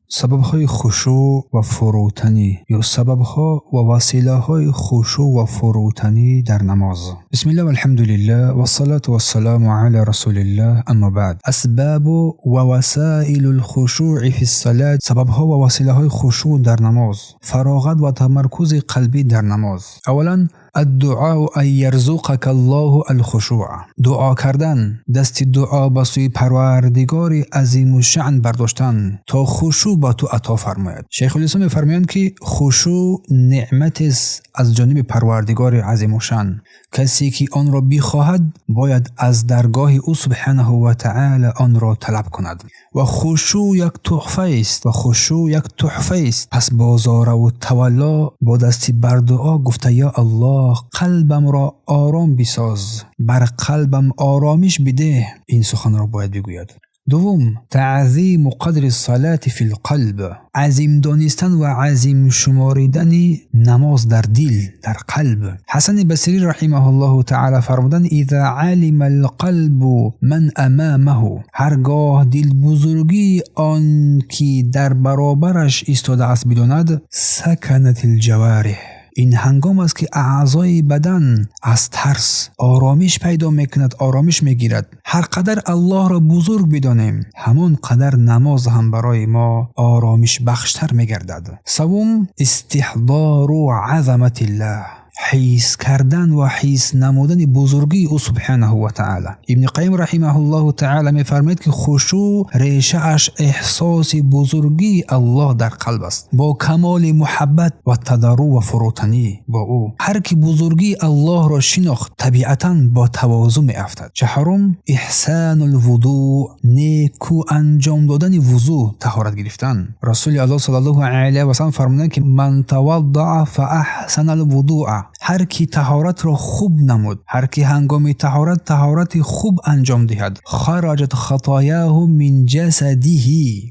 سبب‌های خشوع و فروتنی یا سبب‌ها و وسیله‌های خشوع و فروتنی در نماز. بسم الله والحمد لله والصلاة والسلام على رسول الله. اما بعد، اسباب و وسائل الخشوع فی الصلاة. سبب‌ها و وسیله‌های خشوع در نماز، فراغت و تمرکز قلبی در نماز. اولا الدعاء ان يرزقك الله الخشوع. دعا کردن، دست دعا به سوی پروردگار عظیم الشأن برداشتن تا خشوع با تو عطا فرماید. شیخ الاسلام می‌فرمایند که خشوع نعمت است از جانب پروردگار عظیم الشأن. کسی که آن را بخواهد باید از درگاه او سبحانه و تعالی آن را طلب کند. و خشوع یک تحفه است. پس بازار و تولا با دستی بر دعا گفته یا الله قلبم را آرام بساز، بر قلبم آرامش بده. این سخن را باید بگوید. دوم تعظیم قدر الصلاة فی القلب. عظیم دانستن و عظیم شماریدن نماز در دل، در قلب. حسن بصری رحمه الله تعالی فرمودند اذا علم القلب من امامه. هرگاه دل بزرگی آن که در برابرش ایستاده است بداند سکنت الجوارح. این هنگام است که اعضای بدن از ترس آرامش پیدا میکند، آرامش میگیرد. هر قدر الله را بزرگ بدانیم همان قدر نماز هم برای ما آرامش بخشتر میگردد. سوم استحضار عظمت الله. حیث کردن و حیث نمودن بزرگی او سبحانه و تعالی. ابن قیم رحمه الله تعالی می‌فرماید که خشوع ریشه اش احساس بزرگی الله در قلب است، با کمال محبت و تضرع و فروتنی با او. هر کی بزرگی الله را شناخت طبیعتاً با تواضع می‌افتد. چهارم احسان الوضوء. نیکو انجام دادن وضو، طهارت گرفتن. رسول الله صلی الله علیه و سلم فرمودند که من توضأ فاحسن الوضوء. هر کی طهارت را خوب نمود، هر کی هنگام طهارت خوب انجام دهد خرجت خطایاه من جسده.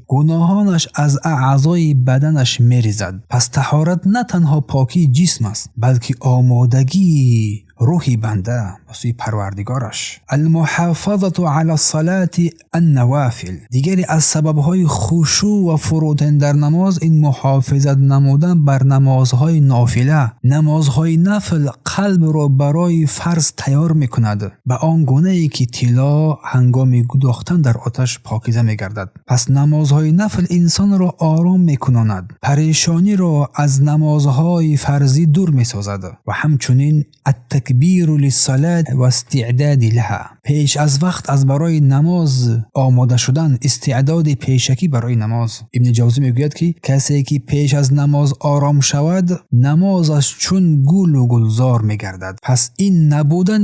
گناهانش از اعضای بدنش میریزد. پس طهارت نه تنها پاکی جسم است بلکه آمادگی روحی بنده واسه پروردگارش. المحافظه علی الصلاة النوافل. دیگری از سبب‌های خشوع و فروتن در نماز این محافظت نمودن بر نمازهای نافله. نمازهای نفل قلب را برای فرض تیار میکند به آن گونه‌ای که طلا هنگام دوختن در آتش پاکیزه میگردد. پس نمازهای نفل انسان را آرام میکناند، پریشانی را از نمازهای فرضی دور میسازد و همچنین التکبیر للصلاة و استعداد لها. پیش از وقت از برای نماز آماده شدن، استعداد پیشکی برای نماز. ابن جوزی میگوید که کسی که پیش از نماز آرام شود نمازش چون گل و گلزار میگردد. پس این نبودن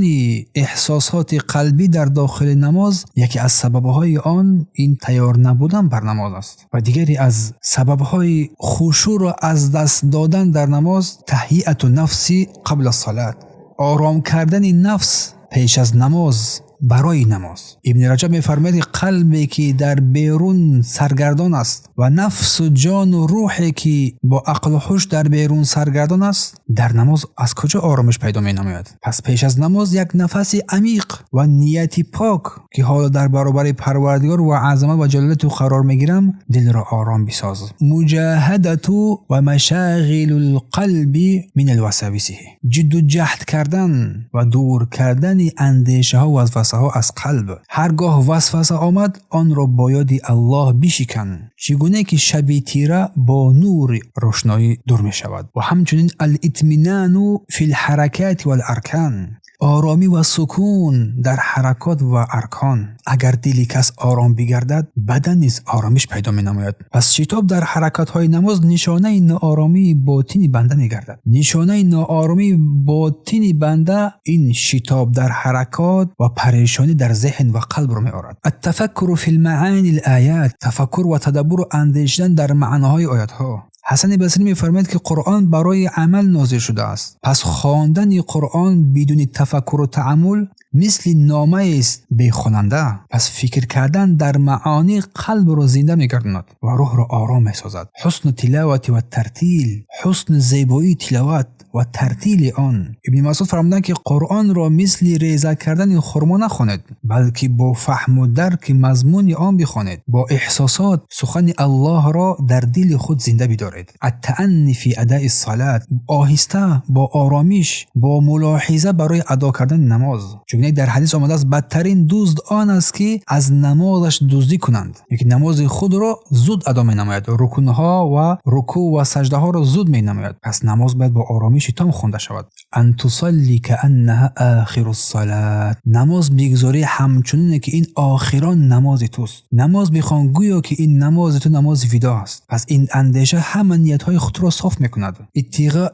احساسات قلبی در داخل نماز یکی از سببهای آن این تیار نبودن بر نماز است. و دیگری از سببهای خشوع را از دست دادن در نماز تهیئت النفس قبل الصلاة. آرام کردن نفس پیش از نماز، برای نماز. ابن رجب می‌فرماید قلبی که در بیرون سرگردان است و نفس و جان و روحی که با عقل و هوش در بیرون سرگردان است در نماز از کجا آرامش پیدا می‌نماید؟ پس پیش از نماز یک نفس عمیق و نیتی پاک که حالا در برابر پروردگار و عظمت و جلالت قرار می‌گیرم دل را آرام بساز. مجاهدت و مشاغل القلب من الوساوس. جد و جهد کردن و دور کردن اندیشه‌ها و وسوسه‌ها از قلب. هرگاه وسوسه آمد آن را با یاد الله بشکن، چگونه که شب تیره با نور روشنایی دور می شود. و همچنین الاطمینان فی الحرکات والارکان. آرامی و سکون در حرکات و ارکان. اگر دل کس آرام بگردد بدن نیز آرامش پیدا می نماید. پس شتاب در حرکات های نماز نشانه ناآرامی باطنی بنده می گردد. نشانه ناآرامی باطنی بنده این شتاب در حرکات و پریشانی در ذهن و قلب رو می آورد. التفکر فی المعانی الآیات. تفکر و تدبر و اندیشیدن در معناهای آیات ها. حسن بصری می‌فرماید که قرآن برای عمل نازل شده است. پس خواندن قرآن بدون تفکر و تأمل مثل نامه است به خواننده. پس فکر کردن در معانی قلب را زنده می‌گرداند و روح را آرام می‌سازد. حسن تلاوت و ترتیل، حسن زیبایی تلاوت و ترتیل آن. ابن مسعود فرمودند که قرآن را مثل ریزه کردن خرما نخوانید، بلکه با فهم و درک مضمون آن بخوانید. با احساسات سخن الله را در دل خود زنده بدارید. التأنی فی اداء الصلاة، آهسته، با آرامش، با ملاحظه برای ادا کردن نماز. چون در حدیث آمده است بدترین دزد آن است که از نمازش دزدی کنند. یعنی نماز خود را زود ادا می‌نماید، رکنها و رکوع و سجده ها را زود می‌نماید. پس نماز باید با آرامش تام خوانده شود. ان تصلی کأنها آخر الصلاة، نماز بگذاری همچنین که این آخران نماز توست. نماز بخوان گویا که این نماز تو نماز ودا است. پس این اندیشه همه نیت‌های خود را صاف می‌کند.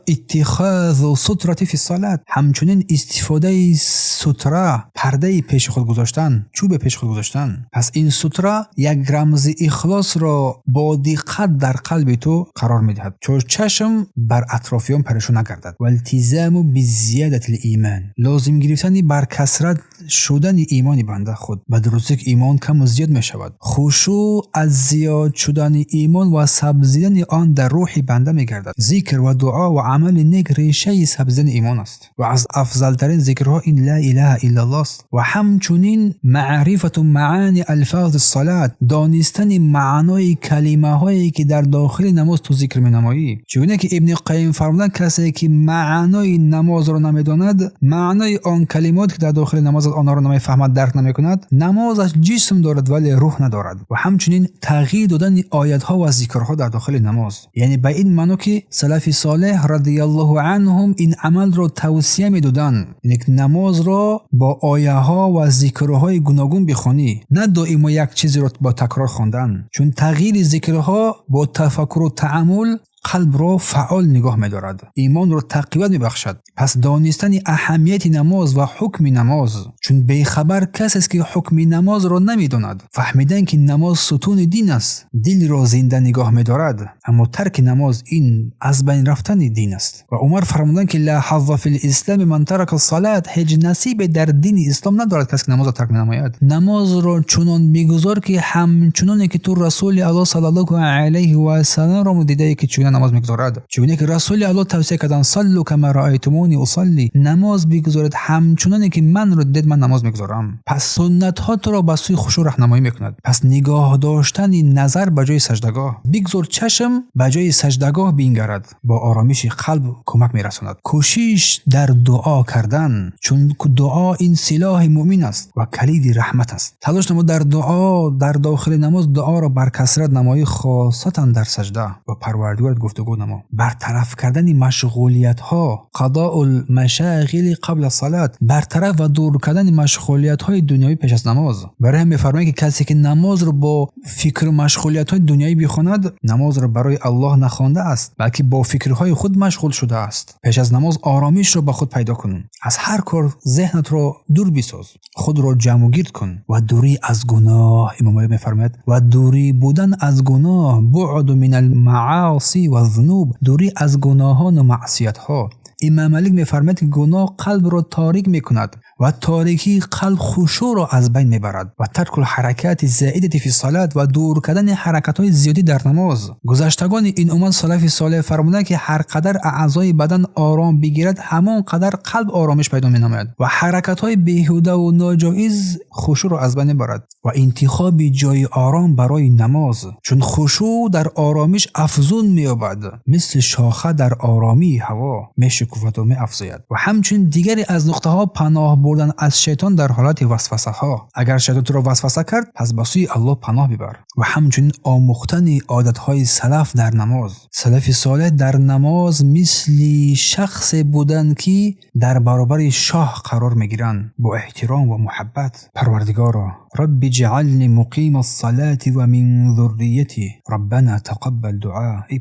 اتخاذ سترة فی الصلاة، همچنین استفاده ستره، پرده پیش خود گذاشتن، چوب پیش خود گذاشتن. پس این ستره یک رمز اخلاص را با دقت در قلب تو قرار می‌دهد، چون چشم بر اطرافیان پریشان نگردد. و التزام بزیادت الایمان، لازم گرفتن بر کثرت شدن ایمان بنده خود. به درستی که ایمان کم و زیاد می شود. خشوع از زیاد شدن ایمان و سبزیدن آن در روح بنده می گردد. ذکر و دعا و عمل نیک ریشه سبزیدن ایمان است و از افضل ترین ذکرها این لا اله الا الله است. و همچنین معرفت معانی الفاظ الصلاة، دانستن معنای کلمه هایی که در داخل نماز تو ذکر می نمایی. چون که ابن قیم فرمودند کسی که معنای نماز را نمیداند، معنای آن کلمات که در داخل نماز آنها را نمیفهمد، درک نمیکند، نمازش جسم دارد ولی روح ندارد. و همچنین تغییر دادن آیات ها و ذکرها در داخل نماز، یعنی به این معنی که سلف صالح رضی الله عنهم این عمل را توصیه میدادند، یعنی نماز را با آیه ها و ذکرهای گوناگون بخوانی، نه دائما یک چیزی را با تکرار خواندن. چون تغییر ذکرها با تفکر و تأمل قلب را فعال نگاه می‌دارد، ایمان را تقویت می‌بخشد. پس دانستن اهمیت نماز و حکم نماز، چون بیخبر کسی است که حکم نماز را نمی‌داند. فهمیدن که نماز ستون دین است، دل را زنده نگاه می‌دارد، اما ترک نماز این از بین رفتن دین است. و عمر فرمودند که لا حظ فی الاسلام من ترک الصلاة، هیچ نصیب در دین اسلام ندارد کسی که نماز را ترک نماید. نماز را چنان بگذار که همچنان که تو رسول الله صلی الله علیه و سلم را دیده که چون نماز میگذارد. چون که رسول الله توصیه کردن صلوا کما رأیتمونی اصلی، نماز بگذارید همچنانی که من رو دید من نماز میگذارم. پس سنت ها تو را به سوی خشوع راهنمایی میکند. پس نگاه داشتن نظر به جای سجدگاه، بگذار چشم به جای سجدگاه بینگرد، با آرامش قلب کمک میرساند. کوشش در دعا کردن، چون دعا این سلاح مؤمن است و کلید رحمت است. تلاش نما در دعا، در داخل نماز دعا را بر کثرت نمایی، خاصتا در سجده و پروردگار گفتگو نما. برطرف کردن مشغولیت ها، قضاء المشاغل قبل الصلاة، برطرف و دور کردن مشغولیت های دنیایی پیش از نماز. برای هم می‌فرمایند که کسی که نماز رو با فکر و مشغولیت های دنیایی بخواند، نماز رو برای الله نخوانده است، بلکه با فکرهای خود مشغول شده است. پیش از نماز آرامش رو به خود پیدا کن، از هر کار ذهنت رو دور بساز، خود رو جمع و گرد کن. و دوری از گناه، امام علی می‌فرماید و دوری بودن از گناه، بعد من المعاصی و الذنوب، دوری از گناهان و معصیت ها. امام مالک می‌فرماید که گناه قلب را تاریک می‌کند و تاریکی قلب خشوع را از بین میبرد. و ترک الحرکات زائده فی الصلاة، و دور کردن حرکت‌های زیادی در نماز. گذشتگان این امت سلف صالح فرمودند که هر قدر اعضای بدن آرام بگیرد، همان قدر قلب آرامش پیدا می‌نماید و حرکت‌های بیهوده و ناجایز خشوع را از بین میبرد. و انتخاب جای آرام برای نماز، چون خشوع در آرامش افزون می‌یابد، مثل شاخه در آرامی هوا میشکفد و می‌افزاید. و همچنین دیگری از نقطه‌ها پناه بردن از شیطان در حالت وسوسه ها. اگر شیطان تو را وسوسه کرد، پس به سوی الله پناه ببر. و همچنین آموختن عادت‌های سلف در نماز. سلف صالح در نماز مثل شخص بودند که در برابر شاه قرار می‌گیرند با احترام و محبت. پروردگارا رب اجعلنی مقیم الصلاة و من ذریتی ربنا تقبل دعا. ای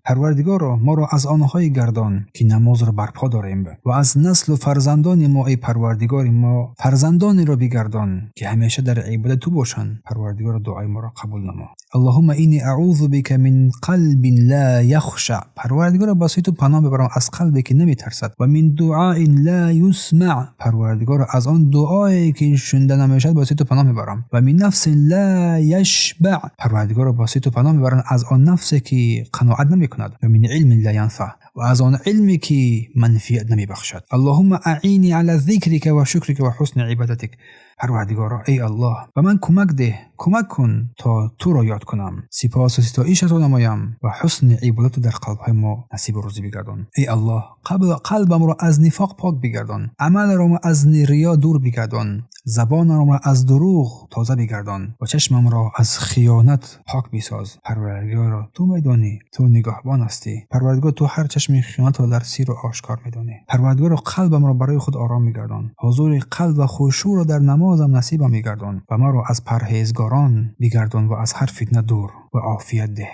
پروردگار ما را از آنهای گردان که نماز را برپا داریم و از نسل و فرزندان ما ای پروردگار ما فرزندانی را بگردان که همیشه در عبادت تو باشند. پروردگار دعای ما را قبول نما. اللهم اینی اعوذ بک من قلب لا یخشع. پروردگار واسه تو پناه ببرم از قلبی که نمیترسد و من دعاء لا یسمع. پروردگار از آن دعایی که شنیده نمیشد واسه تو پناه میبرم و من نفس لا یشبع. پروردگار واسه تو پناه میبرم از آن نفسی که قناعت نمیکند و من علم لا ینفع و از آن علمی که منفعت نمیبخشد. اللهم اعینی علی ذکرک و شکرک و حسن عبادتک. پروردگارا ای الله و من کمک کن تا تو را یاد کنم، سپاس و ستایش تو نمایم و حسن عبادت در قلب‌های ما نصیب و روزی بگردان. ای الله قلبم را از نفاق پاک بگردان، عمل را از ریا دور بگردان، زبانم را از دروغ تازه بگردان و چشمم را از خیانت پاک بساز. پروردگارا تو میدانی، تو نگهبان هستی. پروردگار تو هر چشم خیانت را در سیر و آشکار میدانی. پروردگار قلبم را برای خود آرام میگردان، حضور قلب و خشوع را در نمازم نصیبم میگردان و ما را از پرهیزگاران بگردان و از هر فتنه دور و عافیت ده.